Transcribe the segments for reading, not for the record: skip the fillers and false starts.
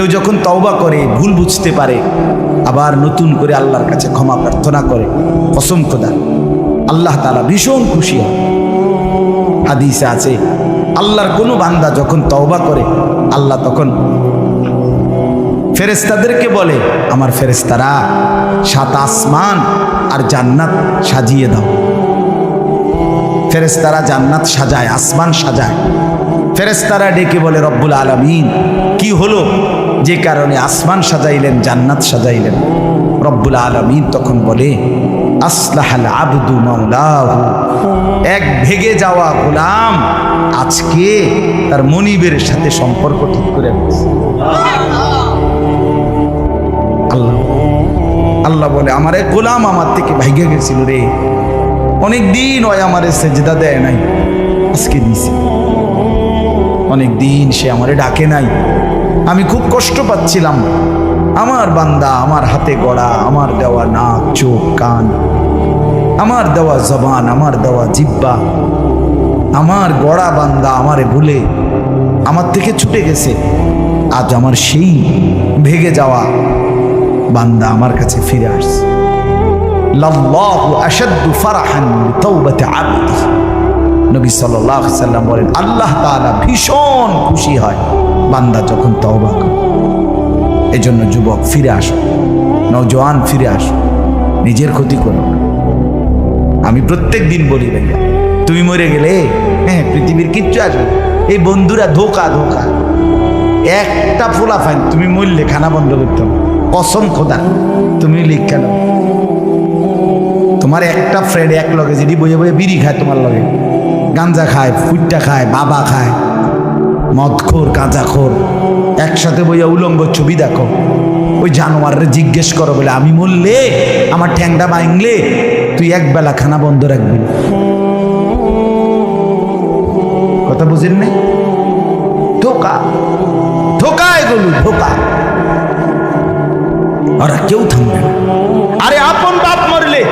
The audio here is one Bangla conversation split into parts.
কেউ যখন তওবা করে, ভুল বুঝতে পারে, আবার নতুন করে আল্লাহর কাছে ক্ষমা প্রার্থনা করে, কসম খোদা আল্লাহ তাআলা ভীষণ খুশি হয়। হাদিসে আছে আল্লাহর কোনো বান্দা যখন তওবা করে, আল্লাহ তখন ফেরেশতাদেরকে বলে, আমার ফেরেশতারা 7 আসমান আর জান্নাত সাজিয়ে দাও। ফেরেশতারা জান্নাত সাজায়, আসমান সাজায়। ফেরেশতারা ডেকে বলে, রব্বুল আলামিন কি হলো যে কারণে আসমান সাজাইলেন, জান্নাত সাজাইলেন? রব্বুল আলামিন তখন বলে, আসলাহাল আবদু মাওলাহু, এক ভেগে যাওয়া গোলাম আজকে তার মনিবের সাথে সম্পর্ক ঠিক করে ফেলেছে। আল্লাহ আল্লাহ বলে, আমার এক গোলাম আমার থেকে ভাইগে গেছিল রে, অনেক দিন ওই আমারে সেজদা দেয় নাই, আজকে দিছে। অনেক দিন সে আমারে ডাকে নাই, আমি খুব কষ্ট পাচ্ছিলাম। আমার বান্দা আমার হাতে গড়া, আমার দেওয়া নাক চোখ কান, আমার দেওয়া জবান, আমার দেওয়া জিহ্বা, আমার গড়া বান্দা আমারে ভুলে আমার থেকে ছুটে গেছে। আজ আমার সেই ভেগে যাওয়া বান্দা আমার কাছে ফিরে আসছে। লাল্লাহু আশাদ্দু ফারাহান বিতাওবাতি আবদি, নবী সাল্লাল্লাহু আলাইহি সাল্লাম বলেন, আল্লাহ তাআলা ভীষণ খুশি হয় বান্দা যখন তওবা করে। এজন্য যুবক ফিরে আসো, নওজোয়ান ফিরে আসো, নিজের ক্ষতি করো না। আমি প্রত্যেক দিন বলি, ভাইয়া তুমি মরে গেলে হ্যাঁ পৃথিবীর কিচ্ছু আসবে, এই বন্ধুরা ধোকা ধোকা। একটা ফোলা ফাইন তুমি মরলে খানা বন্ধ করতে হবে, কসম খোদা তুমি লিখে নাও। তোমার একটা ফ্রেন্ড এক লগে যদি বইয়ে বইয়ে বিড়ি খায়, তোমার লগে গাঞ্জা খায়, ফুটটা খায়, বাবা খায়, মদখোর গাঁজাখোর, একসাথে বইয়া উলঙ্গ ছবি দেখো, ওই জানোয়ারের জিজ্ঞেস করো বলে, আমি মরলে আমার ঠ্যাংটা ভাঙলে তুই একবেলা খানা বন্ধ রাখবি। কথা বুঝেন নাই? ধোকা ধোকা, এগুলো ধোকা। ওরা কেউ থামবে না। আরে আপন বাপ মরলে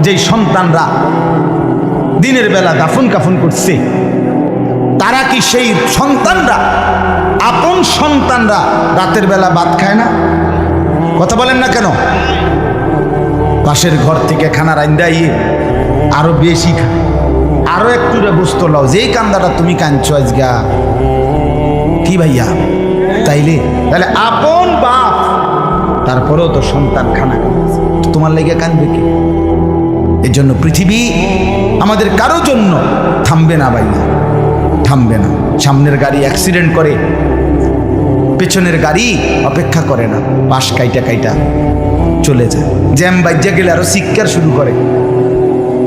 যেই সন্তানরা দিনের বেলা দাফন কাফন করছে, তারা কি সেই সন্তানরা, আপন সন্তানরা রাতের বেলা ভাত খায় না? কথা বলেন না কেন? পাশের ঘর থেকে খানা রান্দাই আরো বেশি খায়, আরো একটু গোস্ত লাও, যেই কান্দাটা তুমি কাঁদছো আজগা কি ভাইয়া, তাইলে তাহলে আপন বাপ, তারপরেও তো সন্তান খানা খাচ্ছে, তোমার লেগে কাঁদবে কি? এর জন্য পৃথিবী আমাদের কারো জন্য থামবে না ভাইয়া, থামবে না। সামনের গাড়ি অ্যাক্সিডেন্ট করে, পেছনের গাড়ি অপেক্ষা করে না, পাশ কাইটা কাইটা চলে যায়। জ্যাম বাজ্যা গেলে আরো চিৎকার শুরু করে,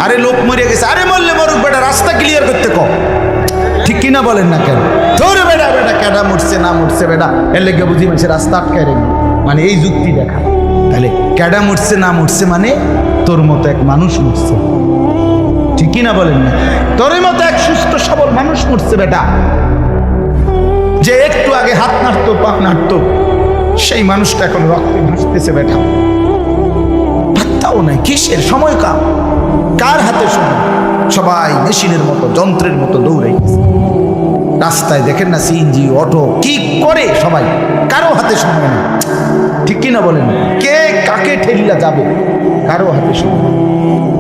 আরে লোক মরে গেছে, আরে মরলে মরুক বেটা, রাস্তা ক্লিয়ার করতে কও। ঠিক কিনা বলেন না কেন? ধরে বেটা বেটা কেডা মরছে না মরছে বেটা, এর লেগে বুঝি মানুষের রাস্তা আটকায় রেখে, মানে এই যুক্তি দেখা। তাহলে কেডা মরছে না মরছে মানে তোর মতো এক মানুষ মরছে, ঠিক কিনা বলেন না? তোর মতো এক সুস্থ সবল মানুষ মরছে বেটা, যে একটু আগে হাত নাড়তো পা নাড়তো, সেই মানুষটা এখন রক্তে ভাসতেছে বেটা, পাত্তাও নাই। কিসের সময়? কার হাতে সময়? সবাই মেশিনের মতো, যন্ত্রের মতো দৌড়াইতেছে। রাস্তায় দেখেন না সিএনজি অটো কি করে সবাই, কারো হাতে সময় নেই, ঠিক কিনা বলেন? কে কাকে ঠেলিয়া যাবে, কারো হাতে সময়,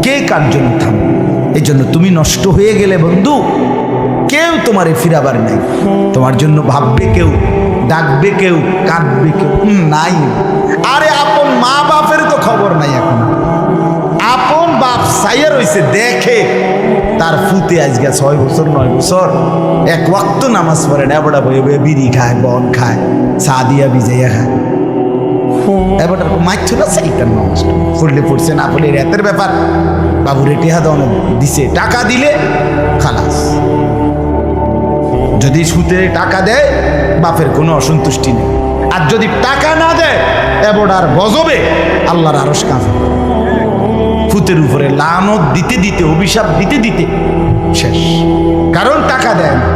কে কার জন্য থামবে? এই জন্য তুমি নষ্ট হয়ে গেলে বন্ধু, কেউ তোমারে ফিরাবার নাই। তোমার জন্য ভাববে কেউ, ডাকবে কেউ, কাঁদবে কেউ নাই। আরে আপন মা বাপের তো খবর নাই এখন। আপন বাপ সাইয়া রইছে, দেখে তার ফুতে আজকে 6 বছর 9 বছর এক ওয়াক্ত নামাজ পড়ে না, এবারটা বয়ে বয়ে বিড়ি খায়, বন খায়, চা দিয়া ভিজাইয়া খায়। এবারটা মাইছো না সেইটার নামাজ পড়লে পড়ছে, না পড়লে রাতের ব্যাপার। বাবুরে টিহা দাও দিছে, টাকা দিলে খালাস। যদি সুতে টাকা দেয় বাপের কোনো অসন্তুষ্টি নেই, আর যদি টাকা না দেয় এবারটার গজবে আল্লাহর আরশ কাঁপে। ফুতের উপরে লানত দিতে দিতে, অভিশাপ দিতে দিতে শেষ। কারণ টাকা দেয় না,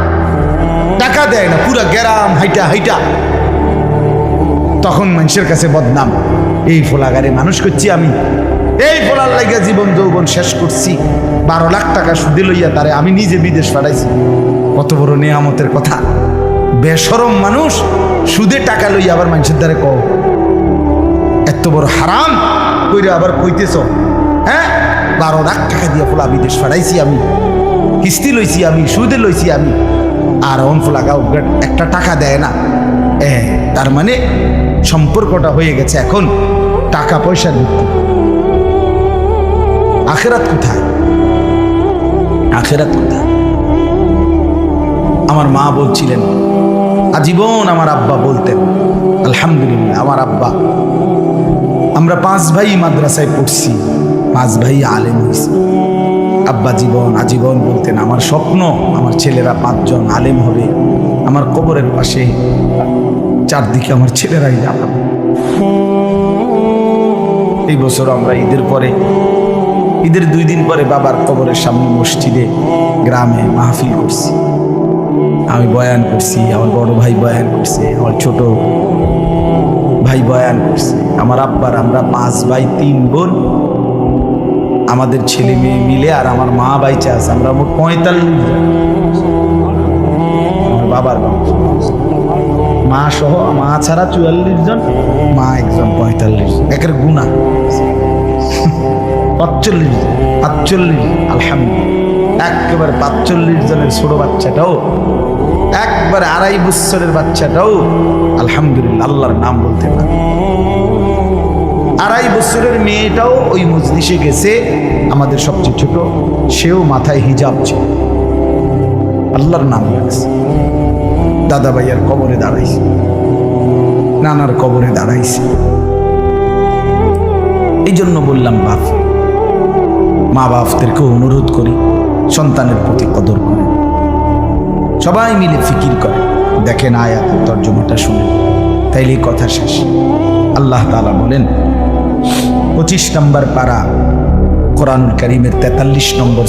টাকা দেয় না, পুরা গ্রাম হাইটা হাইটা তখন মানুষের কাছে বদনাম, এই ফোলাগারে মানুষ করছি আমি, এই ফোলার লাগিয়া জীবন যৌবন শেষ করছি, 12 লাখ টাকা সুদে লইয়া তারে আমি নিজে বিদেশ পাঠাইছি। কত বড় নেয়ামতের কথা। বেশরম মানুষ সুদে টাকা লইয়া আবার মানুষের দ্বারে কও এত বড় হারাম কইরা আবার কইতেছ, হ্যাঁ 12 লাখ টাকা দিয়ে ফুলা বিদেশ ফাড়াইছি আমি, কিস্তি লইছি আমি, সুদে লইছি আমি, আর অন ফুলা গাও একটা টাকা দেয় না। তার মানে সম্পর্কটা হয়ে গেছে এখন টাকা পয়সার ভিত্তি। আখেরাত কোথায়? আখেরাত কোথায়? আমার মা বলছিলেন, আজীবন আমার আব্বা বলতেন, আলহামদুলিল্লাহ আমার আব্বা, আমরা 5 ভাই মাদ্রাসায় পড়ছি, 5 ভাই আলেম হয়েছি। আব্বা আজীবন বলতেন, আমার স্বপ্ন আমার ছেলেরা 5 জন আলেম হবে, আমার কবরের পাশে চারদিকে আমার ছেলেরাই যাবে। এই বছর আমরা ঈদের 2 দিন পরে বাবার কবরের সামনে মসজিদে গ্রামে মাহফিল করছি। আমি বয়ান করছি, আমার বড় ভাই বয়ান করছে, আমার ছোট ভাই বয়ান করছে, আমার আব্বার, আমরা 5 ভাই 3 বোন, আমাদের ছেলে মেয়ে মিলে, আর আমার মা বাইচা আছে, আমরা মোট 45 জন। বাবার মা সহ, মা ছাড়া 44 জন, মা একজন 45, একের গুণা 45, আলহামদুলিল্লাহ। একেবারে 45 জনের ছোট বাচ্চাটাও, একবারে 2.5 বছরের বাচ্চাটাও আলহামদুলিল্লাহ আল্লাহর নাম বলতে পারে। 2.5 বছরের মেয়েটাও ওই মজলিসে গেছে, আমাদের সবচেয়ে ছোট, সেও মাথায় হিজাব ছিল, আল্লাহর নাম বলেছে। দাদা ভাইয়ার কবরে দাঁড়াইছে, নানার কবরে দাঁড়াইছে। এই জন্য বললাম মা বাপদেরকে অনুরোধ করি, সন্তানের প্রতি কদর করে, সবাই মিলে ফিকির করে, দেখেন আয়াতের তর্জমাটা শুনে, তাইলে কথা শেষ। আল্লাহ তাআলা বলেন 25 নম্বর পারা কোরআনুল কারীমের 43 নম্বর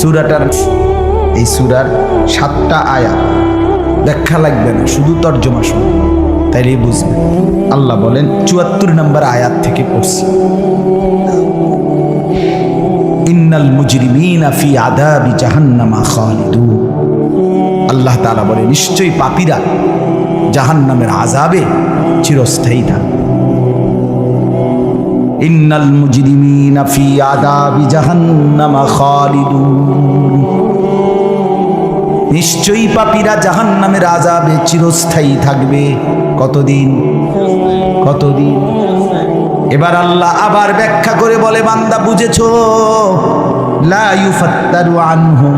সূরাটার, এই সূরার 7টা আয়াত, ব্যাখ্যা লাগবে না, শুধু তর্জমা শুনে, তাইলেই বুঝবেন। আল্লাহ বলেন 74 নম্বর আয়াত থেকে পড়ছি, ইন্নাল মুজরিমিনা ফি আযাবি জাহান্নামা খালিদুন। আল্লাহ তাআলা বলে, নিশ্চয়ই পাপীরা জাহান্নামের আযাবে চিরস্থায়ী থাকবে। ইন্নাল মুজরিমিনা ফি আযাবি জাহান্নামা খালিদুন, নিশ্চয়ই পাপীরা জাহান্নামের আযাবে চিরস্থায়ী থাকবে। কতদিন? এবার আল্লাহ আবার ব্যাখ্যা করে বলে, বান্দা বুঝেছো? লা ইউফাত্তারু আনহুম,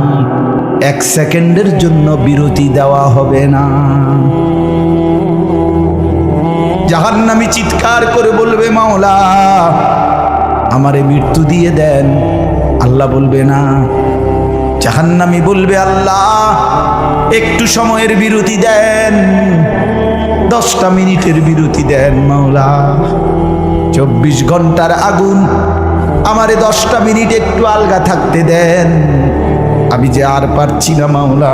1 সেকেন্ডের জন্য বিরতি দেওয়া হবে না। জাহান্নামী চিৎকার করে বলবে, মাওলা আমারে মৃত্যু দিয়ে দেন। আল্লাহ বলবে না। জাহান্নামী বলবে, আল্লাহ একটু সময়ের বিরতি দেন, 10টা মিনিটের বিরতি দেন মাওলা। 24 ঘন্টার আগুন, আমারে 10টা মিনিট একটু আলগা থাকতে দেন, আমি যে আর পারছি না মাওলা,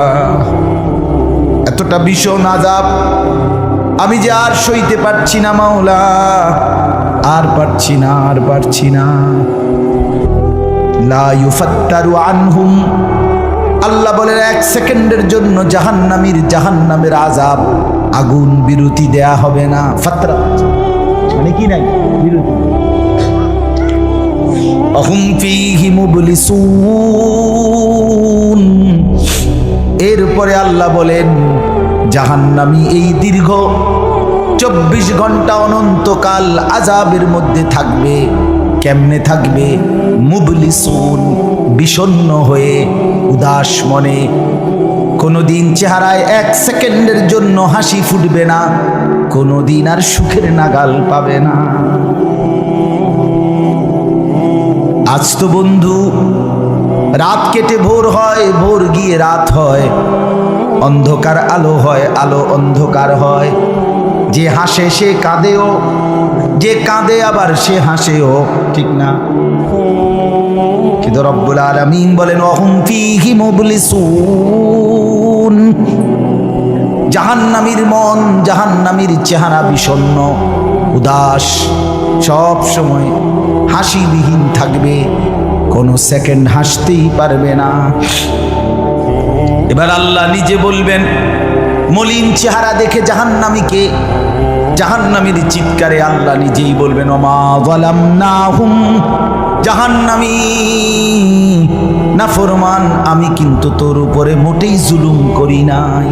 এতটা ভীষণ আযাব আমি যে আর সইতে পারছি না মাওলা, আর পারছি না। লা ইউফাত্তারু আনহুম, আল্লাহ বলেন 1 সেকেন্ডের জন্য জাহান্নামের আযাব, আগুন বিরতি দেয়া হবে না। ফাতরা মানে কি নাই বিরতি। আহুম ফীহি মুবলিসুন, এরপরে আল্লাহ বলেন জাহান্নামী এই দীর্ঘ 24 ঘন্টা অনন্তকাল আযাবের মধ্যে থাকবে। কেমনে থাকবে? মুবলিসুন, বিষণ্ণ হয়ে, উদাস মনে। কোনোদিন চেহারায় 1 সেকেন্ডের জন্য হাসি ফুটবে না, কোনোদিন আর সুখের নাগাল পাবে না। আজ তো বন্ধু রাত কেটে ভোর হয়, ভোর গিয়ে রাত হয়, অন্ধকার আলো হয়, আলো অন্ধকার হয়। যে হাসে সে কাঁদেও, যে কাঁদে আবার সে হাসেও, ঠিক না? কিন্তু রব্বুল আলামিন বলেন ওয়াহুম ফীহি মুবলিসুন, জাহান্নামীর মন, জাহান্নামীর চেহারা বিষণ্ণ, উদাস, সব সময় হাসিবিহীন থাকবে, কোনো সেকেন্ড হাসতেই পারবে না। এবার আল্লাহ নিজে বলবেন মলিন চেহারা দেখে জাহান্নামীকে, জাহান্নামীর চিৎকারে আল্লাহ নিজেই বলবেন ওমা যালামনাহুম, জাহান্নামী নাফরমান আমি কিন্তু তোর উপরে মোটেই জুলুম করি নাই।